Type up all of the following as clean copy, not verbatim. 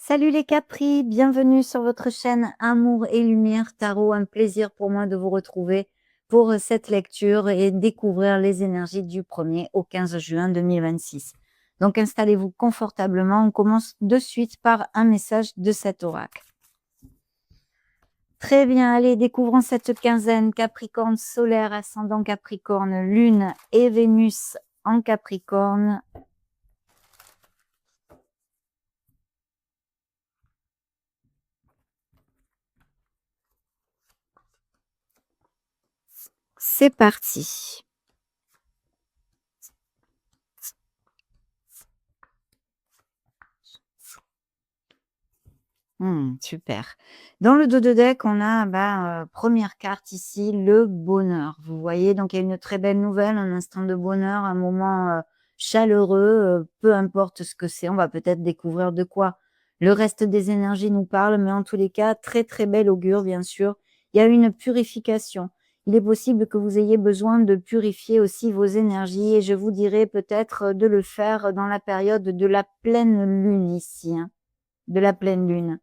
Salut les Capris, bienvenue sur votre chaîne Amour et Lumière Tarot. Un plaisir pour moi de vous retrouver pour cette lecture et découvrir les énergies du 1er au 15 juin 2026. Donc installez-vous confortablement. On commence de suite par un message de cet oracle. Très bien, allez, découvrons cette quinzaine. Capricorne solaire, ascendant Capricorne, Lune et Vénus en Capricorne. C'est parti. Super. Dans le dos de deck, on a, première carte ici, le bonheur. Vous voyez, donc il y a une très belle nouvelle, un instant de bonheur, un moment, chaleureux, peu importe ce que c'est, on va peut-être découvrir de quoi le reste des énergies nous parle, mais en tous les cas, très, très bel augure, bien sûr. Il y a une purification. Il est possible que vous ayez besoin de purifier aussi vos énergies et je vous dirais peut-être, de le faire dans la période de la pleine lune ici, hein, de la pleine lune.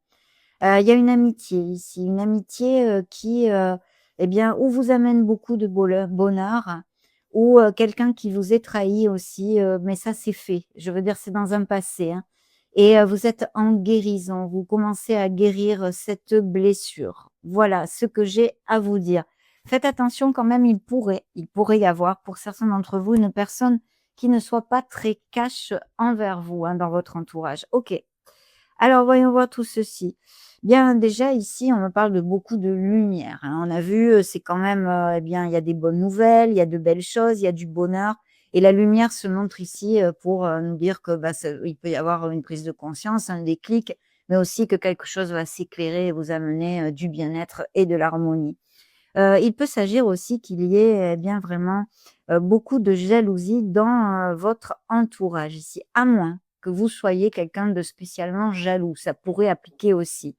Il y a une amitié ici, une amitié, qui, eh bien, ou vous amène beaucoup de bonheur ou, quelqu'un qui vous est trahi aussi, mais ça c'est fait. Je veux dire, c'est dans un passé, hein et vous êtes en guérison. Vous commencez à guérir, cette blessure. Voilà ce que j'ai à vous dire. Faites attention quand même, il pourrait y avoir pour certains d'entre vous une personne qui ne soit pas très cash envers vous, hein, dans votre entourage. OK. Alors voyons voir tout ceci. Bien déjà ici, on me parle de beaucoup de lumière, hein. On a vu, c'est quand même, eh bien, il y a des bonnes nouvelles, il y a de belles choses, il y a du bonheur et la lumière se montre ici, pour, nous dire que, il peut y avoir une prise de conscience, un déclic, mais aussi que quelque chose va s'éclairer et vous amener, du bien-être et de l'harmonie. Il peut s'agir aussi qu'il y ait, eh bien, vraiment, beaucoup de jalousie dans, votre entourage ici, à moins que vous soyez quelqu'un de spécialement jaloux, ça pourrait appliquer aussi.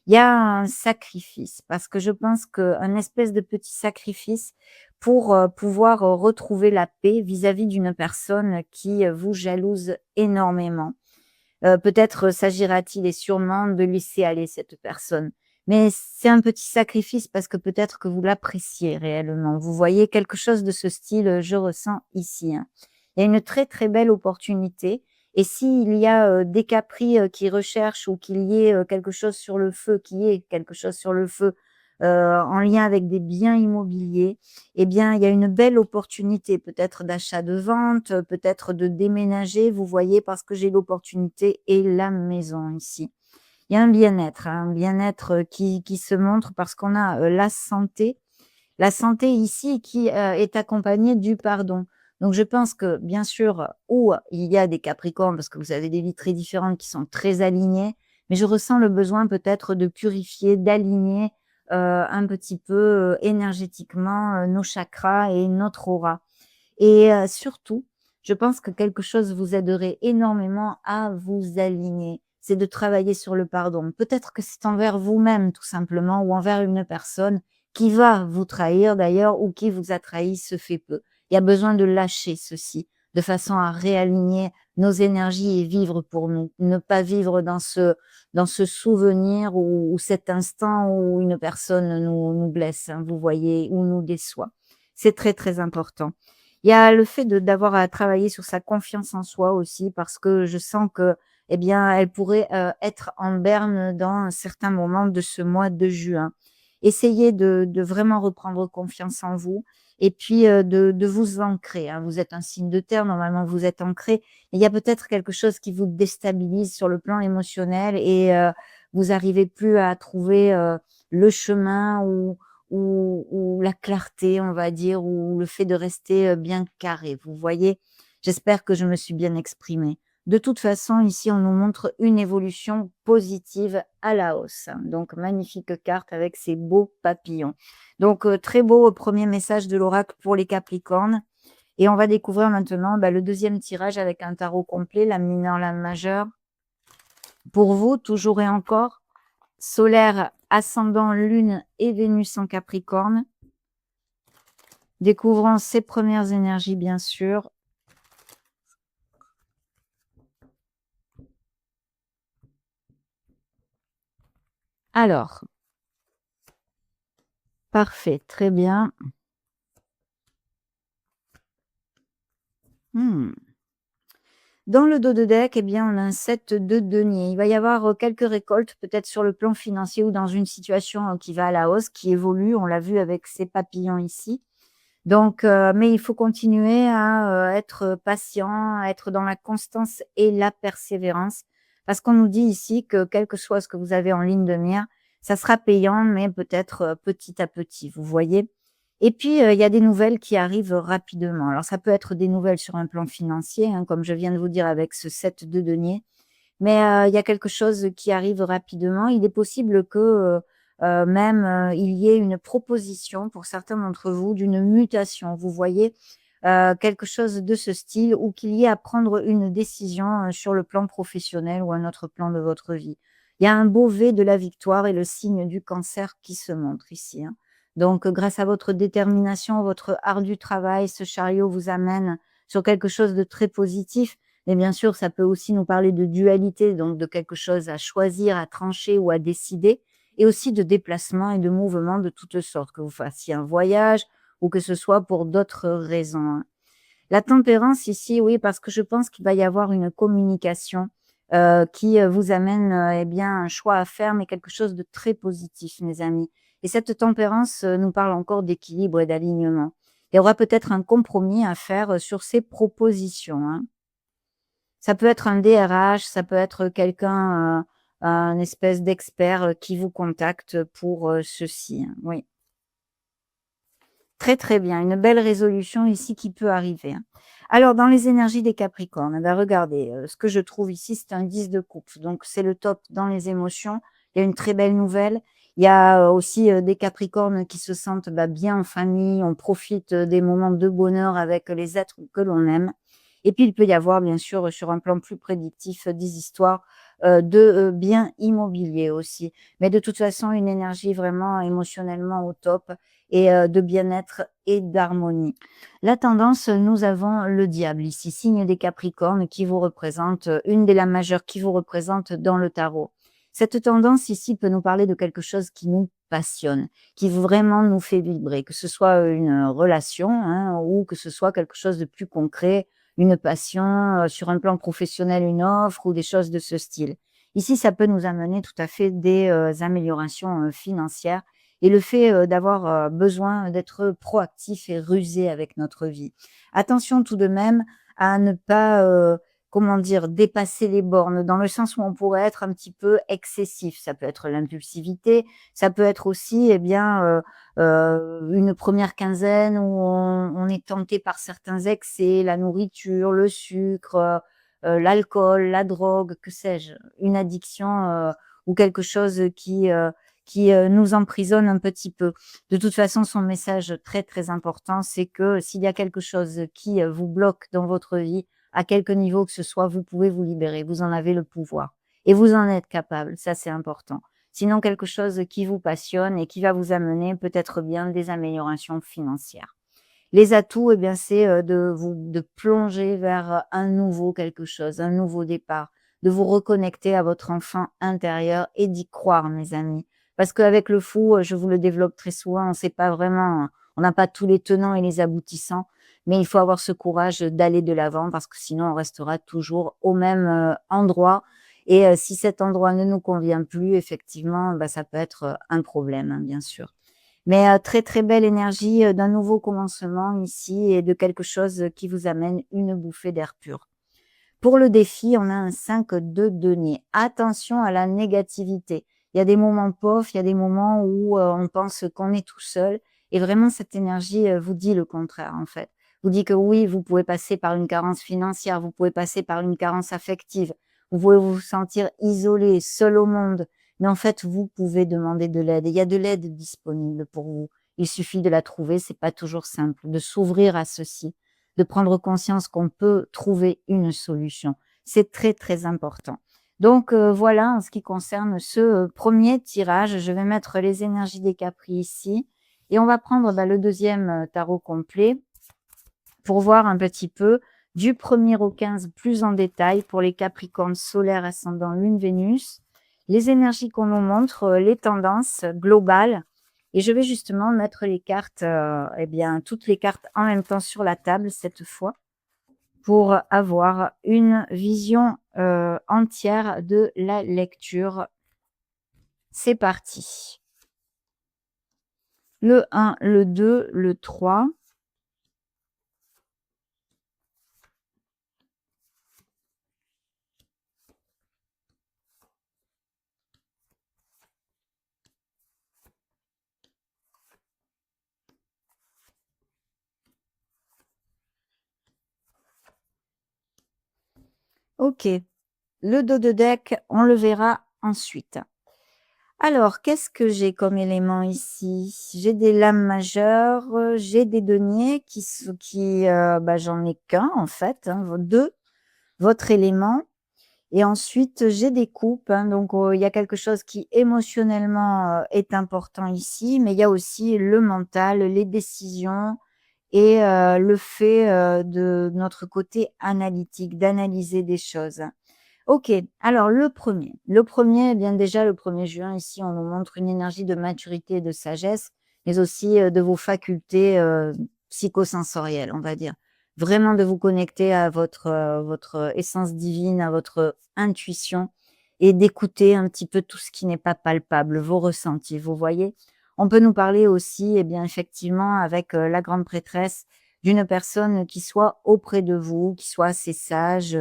Il y a un sacrifice parce que je pense qu'un espèce de petit sacrifice pour, pouvoir, retrouver la paix vis-à-vis d'une personne qui, vous jalouse énormément. Peut-être s'agira-t-il et sûrement de laisser aller cette personne. Mais c'est un petit sacrifice parce que peut-être que vous l'appréciez réellement. Vous voyez quelque chose de ce style, je ressens ici, hein. Il y a une très, très belle opportunité et s'il y a, des capris, qui recherchent ou qu'il y ait, quelque chose sur le feu, qui est quelque chose sur le feu, en lien avec des biens immobiliers, eh bien, il y a une belle opportunité, peut-être d'achat de vente, peut-être de déménager, vous voyez? Parce que j'ai l'opportunité et la maison ici. Il y a un bien-être, hein, un bien-être, qui se montre parce qu'on a, la santé. La santé ici qui, est accompagnée du pardon. Donc je pense que bien sûr, ou il y a des capricornes parce que vous avez des vies très différentes qui sont très alignées, mais je ressens le besoin peut-être de purifier, d'aligner, un petit peu, énergétiquement, nos chakras et notre aura. Et surtout, je pense que quelque chose vous aiderait énormément à vous aligner. C'est de travailler sur le pardon. Peut-être que c'est envers vous-même tout simplement ou envers une personne qui va vous trahir d'ailleurs ou qui vous a trahi, ce fait peu. Il y a besoin de lâcher ceci, de façon à réaligner nos énergies et vivre pour nous. Ne pas vivre dans ce souvenir ou cet instant où une personne nous blesse, hein, vous voyez, ou nous déçoit. C'est très, très important. Il y a le fait d'avoir à travailler sur sa confiance en soi aussi parce que je sens que, eh bien, elle pourrait, être en berne dans certains moments de ce mois de juin. Essayez de vraiment reprendre confiance en vous et puis, de vous ancrer, hein. Vous êtes un signe de terre, normalement vous êtes ancré. Il y a peut-être quelque chose qui vous déstabilise sur le plan émotionnel et vous arrivez plus à trouver, le chemin ou la clarté, on va dire, ou le fait de rester, bien carré, vous voyez? J'espère que je me suis bien exprimée. De toute façon, ici, on nous montre une évolution positive à la hausse, hein. Donc magnifique carte avec ces beaux papillons. Donc très beau, 1er message de l'oracle pour les Capricornes et on va découvrir maintenant, le 2e tirage avec un tarot complet, l'âme mineure, l'âme majeure. Pour vous, toujours et encore, solaire, ascendant, lune et Vénus en Capricorne. Découvrons ses premières énergies, bien sûr. Alors, parfait, très bien. Mmh. Dans le dos de deck, eh bien, on a un 7 de denier. Il va y avoir, quelques récoltes peut-être sur le plan financier ou dans une situation, qui va à la hausse, qui évolue. On l'a vu avec ces papillons ici. Donc, mais il faut continuer à, être patient, à être dans la constance et la persévérance. Parce qu'on nous dit ici que quel que soit ce que vous avez en ligne de mire, ça sera payant, mais peut-être, petit à petit, vous voyez? Et puis, il y a des nouvelles qui arrivent rapidement. Alors ça peut être des nouvelles sur un plan financier, hein, comme je viens de vous dire avec ce 7 de denier, mais, il y a quelque chose qui arrive rapidement. Il est possible que, même, il y ait une proposition pour certains d'entre vous d'une mutation. Vous voyez? Quelque chose de ce style ou qu'il y ait à prendre une décision, sur le plan professionnel ou un autre plan de votre vie. Il y a un beau V de la victoire et le signe du cancer qui se montre ici, hein. Donc, grâce à votre détermination, votre ardu travail, ce chariot vous amène sur quelque chose de très positif. Mais bien sûr, ça peut aussi nous parler de dualité, donc de quelque chose à choisir, à trancher ou à décider, et aussi de déplacements et de mouvements de toutes sortes, que vous fassiez un voyage ou que ce soit pour d'autres raisons, hein. La tempérance ici, oui, parce que je pense qu'il va y avoir une communication, qui, vous amène, eh bien, un choix à faire, mais quelque chose de très positif, mes amis. Et cette tempérance, nous parle encore d'équilibre et d'alignement. Il y aura peut-être un compromis à faire, sur ces propositions, hein. Ça peut être un DRH, ça peut être quelqu'un, un espèce d'expert, qui vous contacte pour, ceci, hein, oui. Très, très bien, une belle résolution ici qui peut arriver, hein. Alors dans les énergies des Capricornes, eh bah, regardez, ce que je trouve ici, c'est un 10 de coupe, donc c'est le top dans les émotions. Il y a une très belle nouvelle. Il y a, aussi, des Capricornes qui se sentent, bah, bien en famille, on profite, des moments de bonheur avec les êtres que l'on aime. Et puis il peut y avoir bien sûr, sur un plan plus prédictif, des histoires, de, biens immobiliers aussi. Mais de toute façon, une énergie vraiment émotionnellement au top et de bien-être et d'harmonie. La tendance, nous avons le diable ici, signe des Capricornes qui vous représente, une des lames majeures qui vous représente dans le tarot. Cette tendance ici peut nous parler de quelque chose qui nous passionne, qui vraiment nous fait vibrer, que ce soit, une relation, hein, ou que ce soit quelque chose de plus concret, une passion, sur un plan professionnel, une offre ou des choses de ce style. Ici, ça peut nous amener tout à fait des, améliorations, financières et le fait, d'avoir, besoin d'être proactif et rusé avec notre vie. Attention tout de même à ne pas, comment dire? Dépasser les bornes, dans le sens où on pourrait être un petit peu excessif. Ça peut être l'impulsivité, ça peut être aussi, eh bien, une première quinzaine où on est tenté par certains excès, la nourriture, le sucre, l'alcool, la drogue, que sais-je, une addiction, ou quelque chose qui, nous emprisonne un petit peu. De toute façon, son message très, très important, c'est que s'il y a quelque chose qui, vous bloque dans votre vie, à quelque niveau que ce soit, vous pouvez vous libérer. Vous en avez le pouvoir et vous en êtes capable, ça c'est important. Sinon quelque chose qui vous passionne et qui va vous amener peut-être bien des améliorations financières. Les atouts, eh bien, c'est, de plonger vers, un nouveau quelque chose, un nouveau départ, de vous reconnecter à votre enfant intérieur et d'y croire, mes amis. Parce qu'avec le fou, je vous le développe très souvent, on sait pas vraiment, on n'a pas tous les tenants et les aboutissants, mais il faut avoir ce courage, d'aller de l'avant parce que sinon on restera toujours au même, endroit et si cet endroit ne nous convient plus, effectivement, bah, ça peut être, un problème, hein, bien sûr. Mais très, très belle énergie, d'un nouveau commencement ici et de quelque chose, qui vous amène une bouffée d'air pur. Pour le défi, on a un 5 de denier. Attention à la négativité. Il y a des moments pof, il y a des moments où, on pense qu'on est tout seul et vraiment cette énergie, vous dit le contraire, en fait. Vous dit que oui, vous pouvez passer par une carence financière, vous pouvez passer par une carence affective, vous pouvez vous sentir isolé, seul au monde, mais en fait, vous pouvez demander de l'aide et il y a de l'aide disponible pour vous. Il suffit de la trouver, c'est pas toujours simple, de s'ouvrir à ceci, de prendre conscience qu'on peut trouver une solution. C'est très, très important. Donc, voilà en ce qui concerne ce, 1er tirage. Je vais mettre les énergies des capris ici et on va prendre, bah, le deuxième tarot complet pour voir un petit peu du 1er au 15 plus en détail pour les Capricornes solaires, ascendant Lune, Vénus. les énergies qu'on nous montre, les tendances globales et je vais justement mettre les cartes, et bien, toutes les cartes en même temps sur la table cette fois pour avoir une vision, entière de la lecture. C'est parti. Le 1, le 2, le 3. OK. Le dos de deck, on le verra ensuite. Alors, qu'est-ce que j'ai comme élément ici? J'ai des lames majeures, j'ai des deniers bah, j'en ai qu'un en fait, hein, 2, votre élément et ensuite j'ai des coupes, hein, donc il y a quelque chose qui émotionnellement, est important ici, mais il y a aussi le mental, les décisions et le fait, de notre côté analytique, d'analyser des choses. OK, alors le premier, eh bien déjà le 1er juin ici, on nous montre une énergie de maturité et de sagesse, mais aussi, de vos facultés, psychosensorielles, on va dire. Vraiment de vous connecter à votre essence divine, à votre intuition et d'écouter un petit peu tout ce qui n'est pas palpable, vos ressentis, vous voyez? On peut nous parler aussi, eh bien effectivement avec, la grande prêtresse, d'une personne qui soit auprès de vous, qui soit assez sage,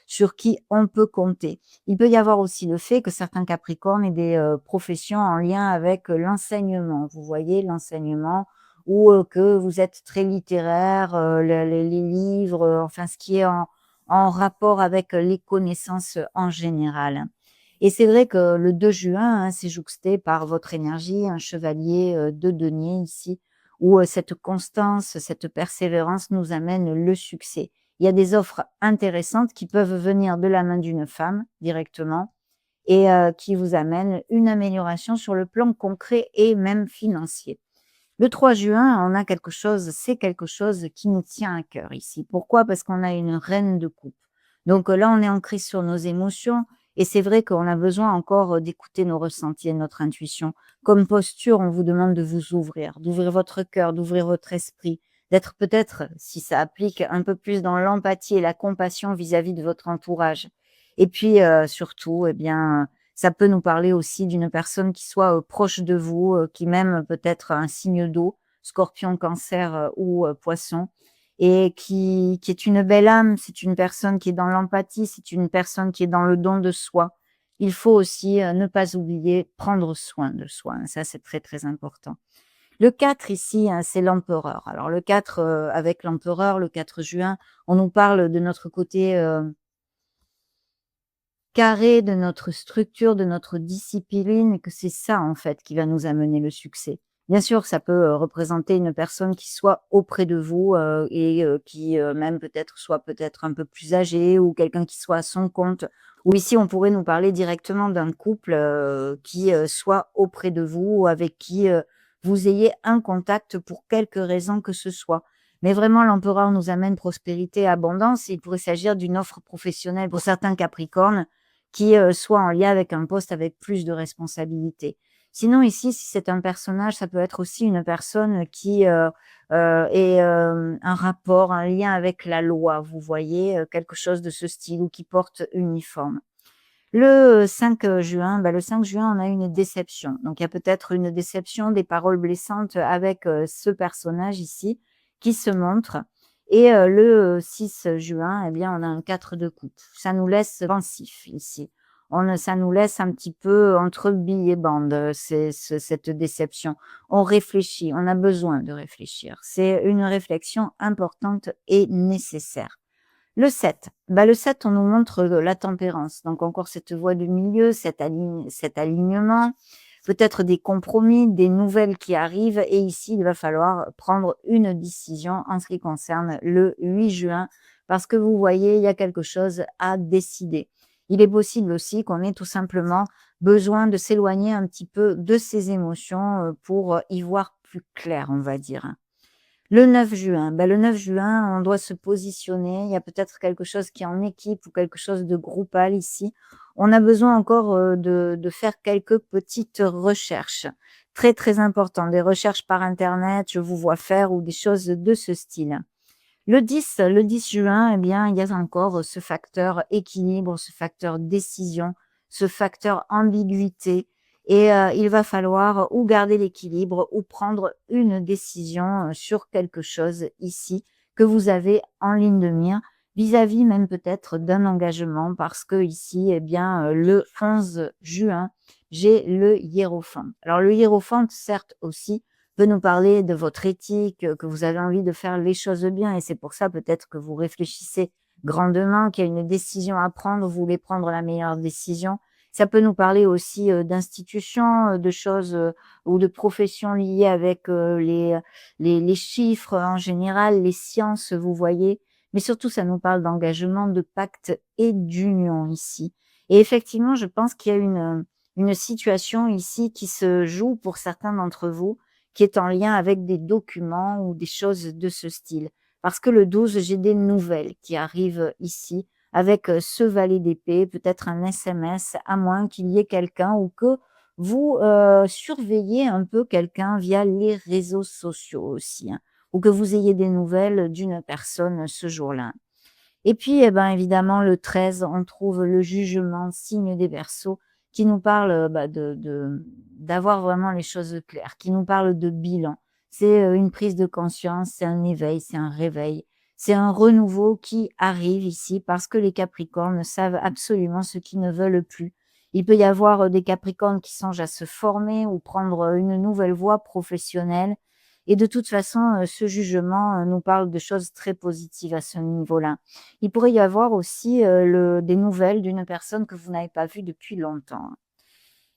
sur qui on peut compter. Il peut y avoir aussi le fait que certains capricornes aient des, professions en lien avec, l'enseignement. Vous voyez? L'enseignement ou, que vous êtes très littéraire, le les livres, enfin ce qui est en rapport avec, les connaissances, en général. Et c'est vrai que le 2 juin, hein, c'est jouxté par votre énergie, un chevalier, de denier ici, où, cette constance, cette persévérance nous amène le succès. Il y a des offres intéressantes qui peuvent venir de la main d'une femme directement et qui vous amènent une amélioration sur le plan concret et même financier. Le 3 juin, on a quelque chose c'est quelque chose qui nous tient à cœur ici. Pourquoi? Parce qu'on a une reine de coupe. Donc, là, on est ancré sur nos émotions et c'est vrai qu'on a besoin encore, d'écouter nos ressentis et notre intuition. Comme posture, on vous demande de vous ouvrir, d'ouvrir votre cœur, d'ouvrir votre esprit, d'être peut-être, si ça applique, un peu plus dans l'empathie et la compassion vis-à-vis de votre entourage. Et puis, surtout, eh bien, ça peut nous parler aussi d'une personne qui soit, proche de vous, qui même peut-être un signe d'eau, Scorpion, Cancer, ou Poisson et qui est une belle âme. C'est une personne qui est dans l'empathie, c'est une personne qui est dans le don de soi. Il faut aussi, ne pas oublier prendre soin de soi, hein, ça c'est très, très important. Le 4 ici, hein, c'est l'empereur. Alors le 4, avec l'empereur, le 4 juin, on nous parle de notre côté, carré, de notre structure, de notre discipline et que c'est ça, en fait, qui va nous amener le succès. Bien sûr, ça peut, représenter une personne qui soit auprès de vous, et qui, même peut-être soit peut-être un peu plus âgée ou quelqu'un qui soit à son compte. Ou ici, on pourrait nous parler directement d'un couple, qui, soit auprès de vous ou avec qui, vous ayez un contact pour quelque raison que ce soit. Mais vraiment, l'empereur nous amène prospérité et abondance. Il pourrait s'agir d'une offre professionnelle pour certains capricornes qui, soit en lien avec un poste avec plus de responsabilités. Sinon ici, si c'est un personnage, ça peut être aussi une personne qui, est, un rapport, un lien avec la loi, vous voyez? Quelque chose de ce style ou qui porte uniforme. Le 5 juin, bah, le 5 juin, on a une déception. Donc il y a peut-être une déception, des paroles blessantes avec, ce personnage ici qui se montre et le 6 juin, eh bien, on a un 4 de coupe. Ça nous laisse pensifs ici. Ça nous laisse un petit peu entre billes et bandes, cette déception. On réfléchit, on a besoin de réfléchir. C'est une réflexion importante et nécessaire. Le 7, bah, le 7, on nous montre, la tempérance, donc encore cette voie du milieu, cet alignement, peut-être des compromis, des nouvelles qui arrivent et ici, il va falloir prendre une décision en ce qui concerne le 8 juin parce que vous voyez, il y a quelque chose à décider. Il est possible aussi qu'on ait tout simplement besoin de s'éloigner un petit peu de ses émotions, pour, y voir plus clair, on va dire. Le 9 juin, le 9 juin, on doit se positionner. Il y a peut-être quelque chose qui est en équipe ou quelque chose de groupal ici. On a besoin encore, de faire quelques petites recherches. Très, très important, des recherches par internet, je vous vois faire ou des choses de ce style. Le 10 juin, eh bien, il y a encore ce facteur équilibre, ce facteur décision, ce facteur ambiguïté et il va falloir ou garder l'équilibre ou prendre une décision, sur quelque chose ici que vous avez en ligne de mire, vis-à-vis même peut-être d'un engagement parce que ici, eh bien, le 11 juin, j'ai le hiérophante. Alors le hiérophante, certes aussi, peut nous parler de votre éthique, que vous avez envie de faire les choses bien et c'est pour ça peut-être que vous réfléchissez grandement, qu'il y a une décision à prendre, vous voulez prendre la meilleure décision. Ça peut nous parler aussi, d'institutions, de choses, ou de professions liées avec, les chiffres en général, les sciences, vous voyez? Mais surtout, ça nous parle d'engagement, de pacte et d'union ici et effectivement, je pense qu'il y a une situation ici qui se joue pour certains d'entre vous qui est en lien avec des documents ou des choses de ce style. Parce que le 12, j'ai des nouvelles qui arrivent ici avec ce valet d'épée, peut-être un SMS, à moins qu'il y ait quelqu'un ou que vous surveillez un peu quelqu'un via les réseaux sociaux aussi, hein, ou que vous ayez des nouvelles d'une personne ce jour-là. Et puis, eh ben, évidemment, le 13, on trouve le jugement, signe des Verseaux, qui nous parle, de d'avoir vraiment les choses claires, qui nous parle de bilan. C'est, une prise de conscience, c'est un éveil, c'est un réveil, c'est un renouveau qui arrive ici parce que les Capricornes savent absolument ce qu'ils ne veulent plus. Il peut y avoir, des Capricornes qui songent à se former ou prendre, une nouvelle voie professionnelle et de toute façon, ce jugement, nous parle de choses très positives à ce niveau-là. Il pourrait y avoir aussi, des nouvelles d'une personne que vous n'avez pas vue depuis longtemps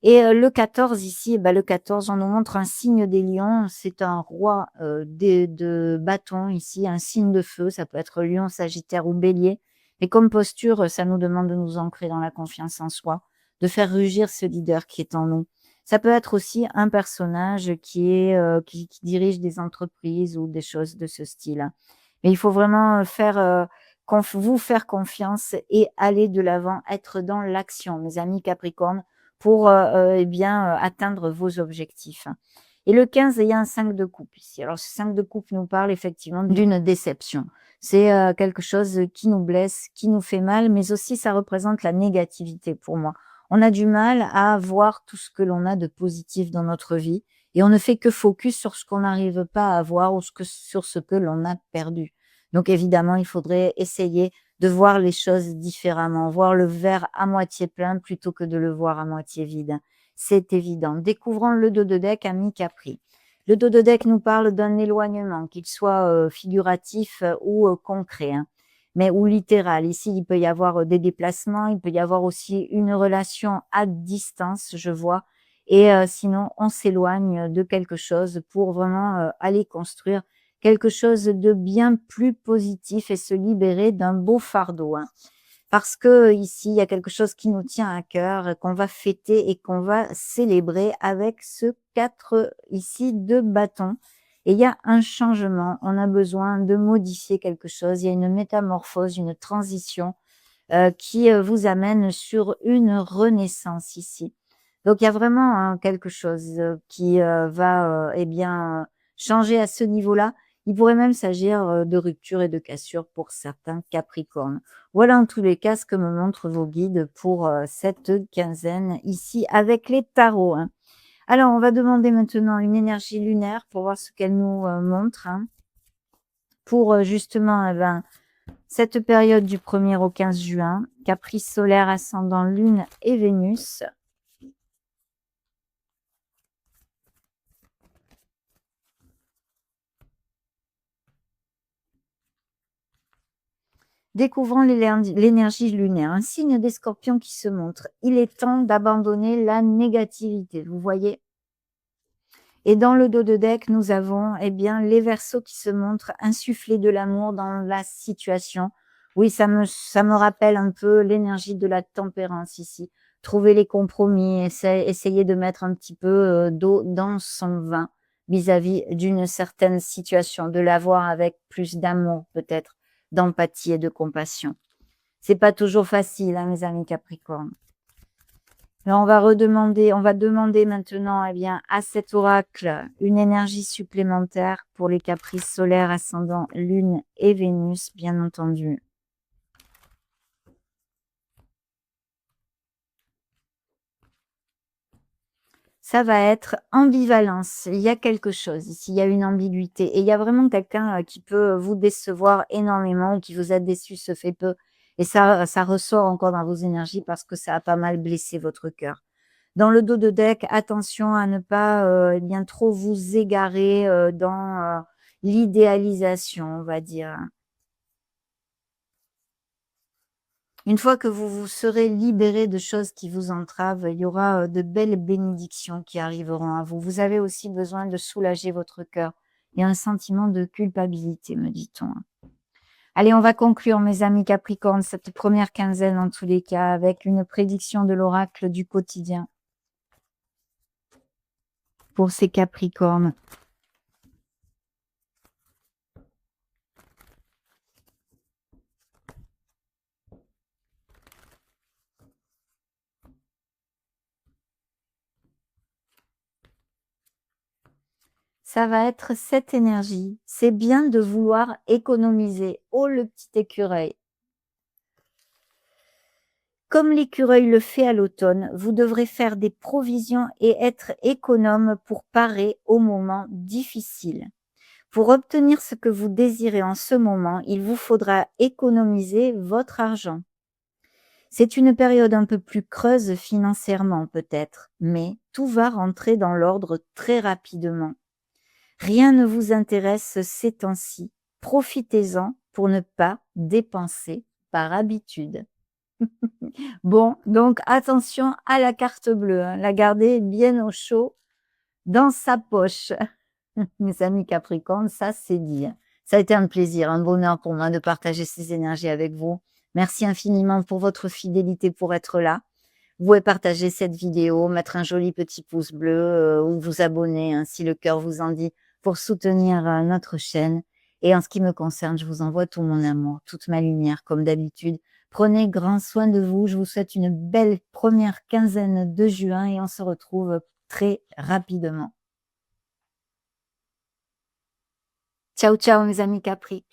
et le 14 ici, le 14, on nous montre un signe des lions. C'est un roi, de bâton ici, un signe de feu. Ça peut être lion, sagittaire ou bélier et comme posture, ça nous demande de nous ancrer dans la confiance en soi, de faire rugir ce leader qui est en nous. Ça peut être aussi un personnage qui est, qui dirige des entreprises ou des choses de ce style. Mais il faut vraiment, vous faire confiance et aller de l'avant, être dans l'action, mes amis Capricorne, pour, atteindre vos objectifs. Et le 15, il y a un 5 de coupe ici. Alors ce 5 de coupe nous parle effectivement d'une déception. C'est, quelque chose qui nous blesse, qui nous fait mal, mais aussi ça représente la négativité pour moi. On a du mal à voir tout ce que l'on a de positif dans notre vie et on ne fait que focus sur ce qu'on n'arrive pas à voir ou sur ce que l'on a perdu. Donc évidemment, il faudrait essayer de voir les choses différemment, voir le verre à moitié plein plutôt que de le voir à moitié vide. C'est évident. Découvrons le dos de deck ami Capri. Le dos de deck nous parle d'un éloignement, qu'il soit figuratif ou concret, hein, mais ou littéral. Ici, il peut y avoir des déplacements, il peut y avoir aussi une relation à distance, je vois. Et sinon, on s'éloigne de quelque chose pour vraiment aller construire quelque chose de bien plus positif et se libérer d'un beau fardeau, hein. Parce que ici, il y a quelque chose qui nous tient à cœur, qu'on va fêter et qu'on va célébrer avec ce 4 ici de bâton. Et il y a un changement, on a besoin de modifier quelque chose, il y a une métamorphose, une transition qui vous amène sur une renaissance ici. Donc il y a vraiment, hein, quelque chose, qui, va, changer à ce niveau-là. Il pourrait même s'agir, de rupture et de cassure pour certains Capricornes. Voilà en tous les cas ce que me montrent vos guides pour, cette quinzaine ici avec les tarots, hein. Alors on va demander maintenant une énergie lunaire pour voir ce qu'elle nous, montre, hein, pour, justement, cette période du 1er au 15 juin, caprice solaire, ascendant Lune et Vénus. Découvrons l'énergie lunaire, un signe des scorpions qui se montre. Il est temps d'abandonner la négativité, vous voyez? Et dans le dos de deck, nous avons, les Verseaux qui se montrent, insuffler de l'amour dans la situation. Oui, ça me rappelle un peu l'énergie de la tempérance ici. Trouver les compromis, essayer de mettre un petit peu, d'eau dans son vin. vis-à-vis d'une certaine situation, de la voir avec plus d'amour peut-être, d'empathie et de compassion. C'est pas toujours facile, hein, mes amis Capricorne. Là, on va demander maintenant, eh bien, à cet oracle une énergie supplémentaire pour les caprices solaires, ascendant Lune et Vénus, bien entendu. Ça va être ambivalence. Il y a quelque chose ici, il y a une ambiguïté et il y a vraiment quelqu'un, qui peut vous décevoir énormément ou qui vous a déçu ce fait peu et ça ressort encore dans vos énergies parce que ça a pas mal blessé votre cœur. Dans le dos de deck, attention à ne pas, eh bien trop vous égarer, dans, l'idéalisation, on va dire, hein. Une fois que vous vous serez libéré de choses qui vous entravent, il y aura, de belles bénédictions qui arriveront à vous. Vous avez aussi besoin de soulager votre cœur. Il y a un sentiment de culpabilité, me dit-on, hein. Allez, on va conclure, mes amis Capricorne, cette première quinzaine en tous les cas, avec une prédiction de l'oracle du quotidien pour ces Capricornes. Ça va être cette énergie. C'est bien de vouloir économiser. Oh, le petit écureuil. Comme l'écureuil le fait à l'automne, vous devrez faire des provisions et être économe pour parer aux moments difficiles. Pour obtenir ce que vous désirez en ce moment, il vous faudra économiser votre argent. C'est une période un peu plus creuse financièrement peut-être, mais tout va rentrer dans l'ordre très rapidement. Rien ne vous intéresse ces temps-ci. Profitez-en pour ne pas dépenser par habitude. Bon, donc attention à la carte bleue, hein, la garder bien au chaud dans sa poche. Mes amis Capricorne, ça c'est dit, hein. Ça a été un plaisir, un bonheur pour moi de partager ces énergies avec vous. Merci infiniment pour votre fidélité, pour être là. Vous pouvez partager cette vidéo, mettre un joli petit pouce bleu ou vous abonner, hein, si le cœur vous en dit, pour soutenir notre chaîne. Et en ce qui me concerne, je vous envoie tout mon amour, toute ma lumière, comme d'habitude. Prenez grand soin de vous. Je vous souhaite une belle première quinzaine de juin et on se retrouve très rapidement. Ciao, ciao mes amis Capri.